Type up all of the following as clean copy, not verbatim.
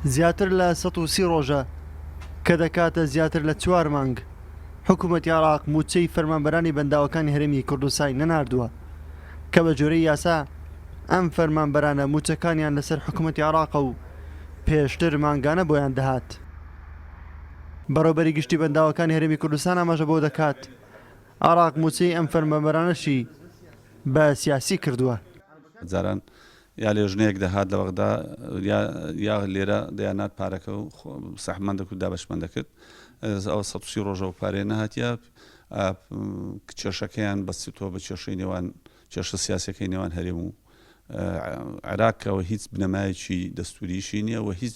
زیاتر لە 130 ڕۆژە کە دەکاتە زیاتر لە 4 مانگ حکوومەتی عێراق مووچەی فەرمانبەرانی بەنداوەکانی هەرێمی کوردستان نەناردووە کە بە جۆرەی یاسا ئەم فەرمانبەرانە مووچەکانیان لەسەر حکوومەتی عێراقە و پێشتر مانگانە بۆیان دەهات. بەڕێوەبەری گشتی بەنداوەکانی هەرێمی کوردستان ئاماژە بۆ دەکات عێراق مووچەی ئەم فەرمانبەرانەشی بە سیاسی کردووە. جاران یا لێژنەیەک دەهات لە وەخدا یا لێرە دەیانات پارەکە و سەحمان دەکرد دابەشمان دەکرد ئەوە 130 ڕۆژە و پارێ نەهاتیە کێشەکەیان بەستیتەوە بە کێشەی نێوان کێشە سیاسەکەی نێوان هەرێم و عێراقەوە هیچ بنەمایەکی دەستوریشی نییە و هیچ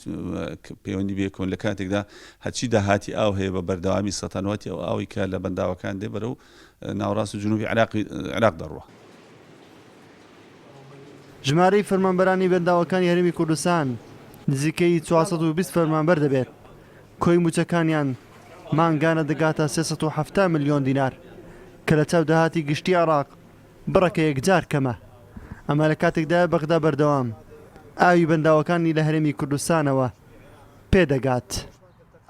پەیوەندی بێکۆن لە کاتێکدا هەچی داهاتی ئاو هەیە بە بەردەوامی سەتانواتی ئەو ئاوی کە لە بەنداوەکان دێ بەرە و ناوەڕاست و جنوبی عێراق دەڕوە. ژمارەی فەرمانبەرانی بەنداوەکانی هەرێمی کوردستان نزیکەی 420 فەرمانبەر دەبێت. کۆی مووچەکانیان مانگانە دەگاتە 370 ملیۆن دینار کە لە چاو داهاتی گشتی عێراق بڕەکە یەکجار کەمە. ئەمە لە کاتێکدا بەغدا بەردەوام ئاوی بەنداوەکانی لە هەرێمی کوردستانەوە پێدەگات.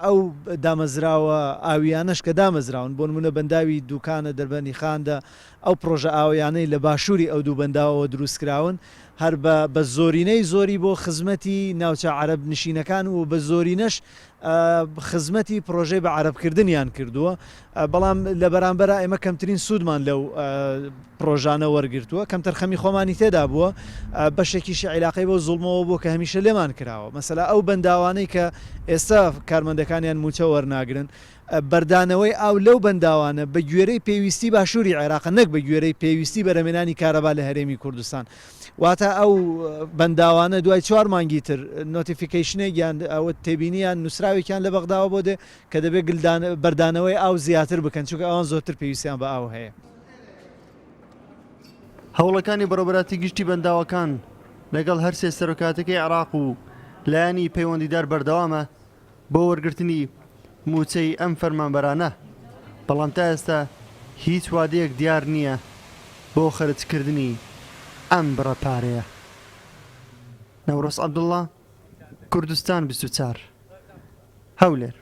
ئەو دامەزراوە ئاویانەش کە دامەزراون بۆ نمونە بەنداوی دوکانە دەربەنی خاندا ئەو پرۆژە ئاویانەی لە باشووری ئەو دوو بەنداوەوە دروستکراون هەر بە زۆرینەی زۆری بۆ خزمەتی ناوچە عەرەب نشینەکان و بە زۆرینەش خزمەتی پرۆژەی بە عەرەبکردنیان کردووە. بەڵام لە بەرامبەرە ئێمە کەمترین سوودمان لەو پرۆژانە وەرگرتووە کەم تەرخەمی خۆمانی تێدا بووە بەشێکیشی عیلاقەی بۆ زوڵمەوە بۆ کە هەمیشە لێمان کراوە. مەسەلا ئەو بەنداوانەی کە ئێستا کارمەندەکانیان مووچە وەرناگرن بەردانەوەی ئاو لەو بەنداوانە بە گوێرەی پێویستی باشووری عێراق نەک بە گوێرەی پێویستی بەرەمێنانی کارەبا لە هەرێمی کوردستان. واتە ئەو بەنداوانە دوای 4 مانگی تر نۆتیفیکیشنێکیان ئەوە تێبینیان نووسراوێکیان لە بەغداوە بۆ دێ کە دەبێت بەردانەوەی ئاو زیاتر بکەن چونکە ئەوان زۆرتر پێویستیان بە ئاو هەیە. هەوڵەکانی بەڕێوەبەراتی گشتی بەنداوەکان لەگەڵ هەر سێ سەرۆکاتەکەی عێراق و لایەنی پەیوەندیدار بەردەوامە بۆ وەرگرتنی مووچەی ئەم فەرمانبەرانە. بەڵام تا ئێستا هیچ وادەیەک دیار نییە بۆ خەرجکردنی ئەم بڕەپارەیە. نەورۆز عەبدوڵڵا، کوردستان 24 هەولێر.